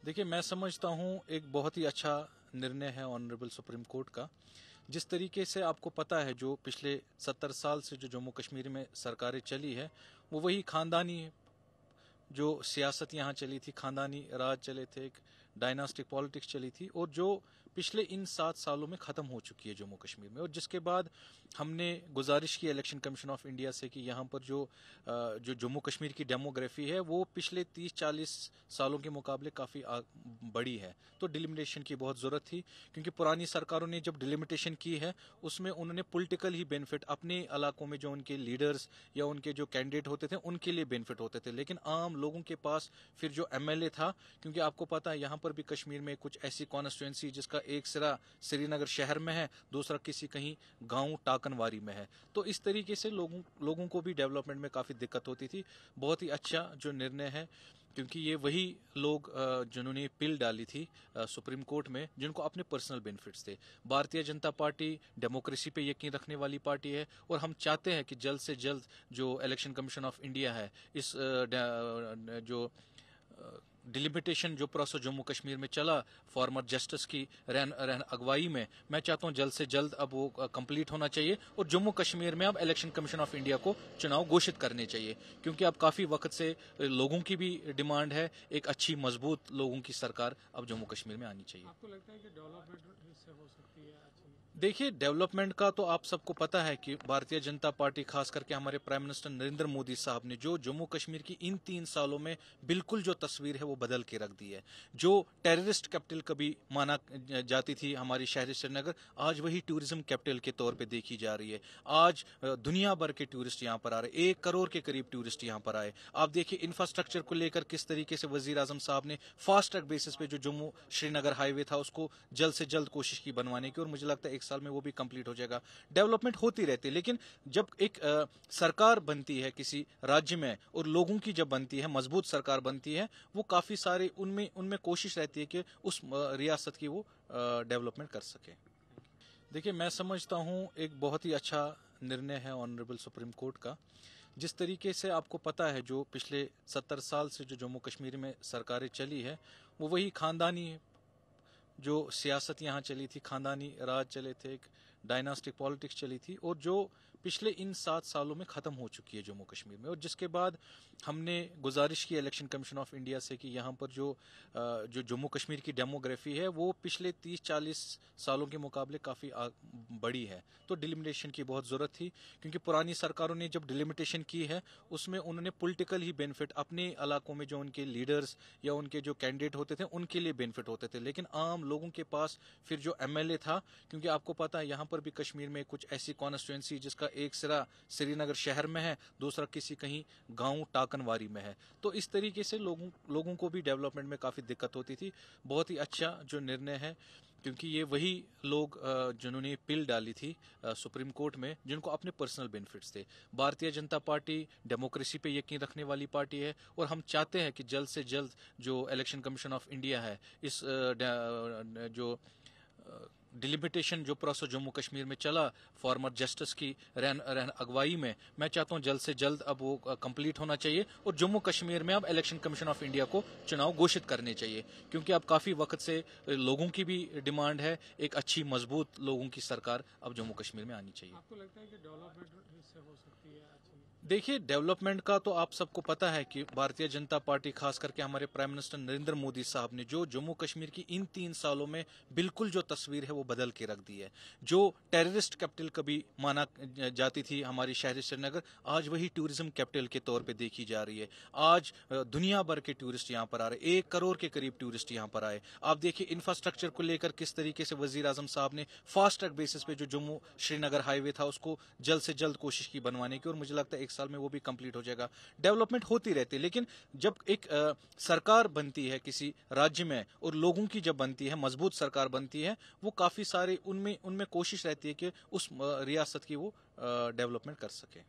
देखिए, मैं समझता हूँ एक बहुत ही अच्छा निर्णय है ऑनरेबल सुप्रीम कोर्ट का। जिस तरीके से आपको पता है, जो पिछले 70 साल से जो जम्मू कश्मीर में सरकारें चली है, वो वही खानदानी जो सियासत यहाँ चली थी, खानदानी राज चले थे, एक डायनास्टिक पॉलिटिक्स चली थी, और जो पिछले इन 7 सालों में ख़त्म हो चुकी है जम्मू कश्मीर में। और जिसके बाद हमने गुजारिश की इलेक्शन कमीशन ऑफ इंडिया से कि यहाँ पर जो जम्मू कश्मीर की डेमोग्राफी है वो पिछले 30-40 सालों के मुकाबले काफ़ी बड़ी है, तो डिलिमिटेशन की बहुत ज़रूरत थी। क्योंकि पुरानी सरकारों ने जब डिलिमिटेशन की है, उसमें उन्होंने पॉलिटिकल ही बेनिफिट अपने इलाकों में जो उनके लीडर्स या उनके जो कैंडिडेट होते थे उनके लिए बेनिफिट होते थे, लेकिन आम लोगों के पास फिर जो एमएलए था, क्योंकि आपको पता है यहाँ पर भी कश्मीर में कुछ ऐसी कॉन्स्टिट्यूंसी जिसका एक सिरा श्रीनगर शहर में है, दूसरा किसी कहीं गांव टाकनवारी में है, तो इस तरीके से लोगों को भी डेवलपमेंट में काफ़ी दिक्कत होती थी। बहुत ही अच्छा जो निर्णय है, क्योंकि ये वही लोग जिन्होंने पिल डाली थी सुप्रीम कोर्ट में, जिनको अपने पर्सनल बेनिफिट्स थे। भारतीय जनता पार्टी डेमोक्रेसी पे यकीन रखने वाली पार्टी है, और हम चाहते हैं कि जल्द से जल्द जो इलेक्शन कमीशन ऑफ इंडिया है, इस जो डिलिमिटेशन जो प्रोसेस जम्मू कश्मीर में चला फॉर्मर जस्टिस की रहन अगुवाई में, मैं चाहता हूं जल्द से जल्द अब वो कंप्लीट होना चाहिए, और जम्मू कश्मीर में अब इलेक्शन कमीशन ऑफ इंडिया को चुनाव घोषित करने चाहिए। क्योंकि अब काफ़ी वक्त से लोगों की भी डिमांड है, एक अच्छी मजबूत लोगों की सरकार अब जम्मू कश्मीर में आनी चाहिए। आपको लगता है कि डेवलपमेंट इससे हो सकती है अच्छी? देखिए, डेवलपमेंट का तो आप सबको पता है कि भारतीय जनता पार्टी, खास करके हमारे प्राइम मिनिस्टर नरेंद्र मोदी साहब ने जो जम्मू कश्मीर की इन 3 सालों में बिल्कुल जो तस्वीर है वो बदल के रख दी है। जो टेररिस्ट कैपिटल कभी माना जाती थी हमारी शहर श्रीनगर, आज वही टूरिज्म कैपिटल के तौर पे देखी जा रही है। आज दुनिया भर के टूरिस्ट यहाँ पर आ रहे, 1 करोड़ के करीब टूरिस्ट यहाँ पर आए। आप देखिए इंफ्रास्ट्रक्चर को लेकर किस तरीके से वजीर आजम साहब ने फास्ट ट्रैक बेसिस पे जो जम्मू श्रीनगर हाईवे था उसको जल्द से जल्द कोशिश की बनवाने की, और मुझे लगता है 1 साल में वो भी कंप्लीट हो जाएगा। डेवलपमेंट होती रहती है, लेकिन जब एक सरकार बनती है किसी राज्य में, और लोगों की जब बनती है, मजबूत सरकार बनती है, वो काफी सारे उनमें कोशिश रहती है कि उस रियासत की वो डेवलपमेंट कर सके। देखिए, मैं समझता हूँ एक बहुत ही अच्छा निर्णय है ऑनरेबल सुप्रीम कोर्ट का। जिस तरीके से आपको पता है, जो पिछले 70 साल से जो जम्मू कश्मीर में सरकारें चली है, वो वही खानदानी जो सियासत यहाँ चली थी, खानदानी राज चले थे, एक डायनास्टिक पॉलिटिक्स चली थी, और जो पिछले इन 7 सालों में ख़त्म हो चुकी है जम्मू कश्मीर में। और जिसके बाद हमने गुजारिश की इलेक्शन कमीशन ऑफ इंडिया से कि यहाँ पर जो जम्मू कश्मीर की डेमोग्राफी है वो पिछले 30-40 सालों के मुकाबले काफ़ी बड़ी है, तो डिलिमिटेशन की बहुत ज़रूरत थी। क्योंकि पुरानी सरकारों ने जब डिलिमिटेशन की है, उसमें उन्होंने पॉलिटिकल ही बेनिफिट अपने इलाकों में जो उनके लीडर्स या उनके जो कैंडिडेट होते थे उनके लिए बेनिफिट होते थे, लेकिन आम लोगों के पास फिर जो एमएलए था, क्योंकि आपको पता है यहाँ पर भी कश्मीर में कुछ ऐसी कॉन्स्टिट्यूंसी जिसका एक सिरा श्रीनगर शहर में है, दूसरा किसी कहीं गांव टाकनवारी में है, तो इस तरीके से लोगों को भी डेवलपमेंट में काफ़ी दिक्कत होती थी। बहुत ही अच्छा जो निर्णय है, क्योंकि ये वही लोग जिन्होंने पिल डाली थी सुप्रीम कोर्ट में, जिनको अपने पर्सनल बेनिफिट्स थे। भारतीय जनता पार्टी डेमोक्रेसी पे यकीन रखने वाली पार्टी है, और हम चाहते हैं कि जल्द से जल्द जो इलेक्शन कमीशन ऑफ इंडिया है, इस जो डिलिमिटेशन जो प्रोसेस जम्मू कश्मीर में चला फॉर्मर जस्टिस की रहन अगुवाई में, मैं चाहता हूं जल्द से जल्द अब वो कंप्लीट होना चाहिए, और जम्मू कश्मीर में अब इलेक्शन कमीशन ऑफ इंडिया को चुनाव घोषित करने चाहिए। क्योंकि अब काफ़ी वक्त से लोगों की भी डिमांड है, एक अच्छी मजबूत लोगों की सरकार अब जम्मू कश्मीर में आनी चाहिए। आपको लगता है कि डेवलपमेंट इससे हो सकती है अच्छी? देखिए, डेवलपमेंट का तो आप सबको पता है कि भारतीय जनता पार्टी, खास करके हमारे प्राइम मिनिस्टर नरेंद्र मोदी साहब ने जो जम्मू कश्मीर की इन 3 सालों में बिल्कुल जो तस्वीर है वो बदल के रख दी है। जो टेररिस्ट कैपिटल कभी माना जाती थी हमारी शहर श्रीनगर, आज वही टूरिज्म कैपिटल के तौर पे देखी जा रही है। आज दुनिया भर के टूरिस्ट यहाँ पर आ रहे, 1 करोड़ के करीब टूरिस्ट यहाँ पर आए। आप देखिए इंफ्रास्ट्रक्चर को लेकर किस तरीके से वजीर आजम साहब ने फास्ट ट्रैक बेसिस पे जो जम्मू श्रीनगर हाईवे था उसको जल्द से जल्द कोशिश की बनवाने की, और मुझे लगता है 1 साल में वो भी कंप्लीट हो जाएगा। डेवलपमेंट होती रहती है, लेकिन जब एक सरकार बनती है किसी राज्य में, और लोगों की जब बनती है, मजबूत सरकार बनती है, वो काफी सारे उनमें कोशिश रहती है कि उस रियासत की वो डेवलपमेंट कर सके।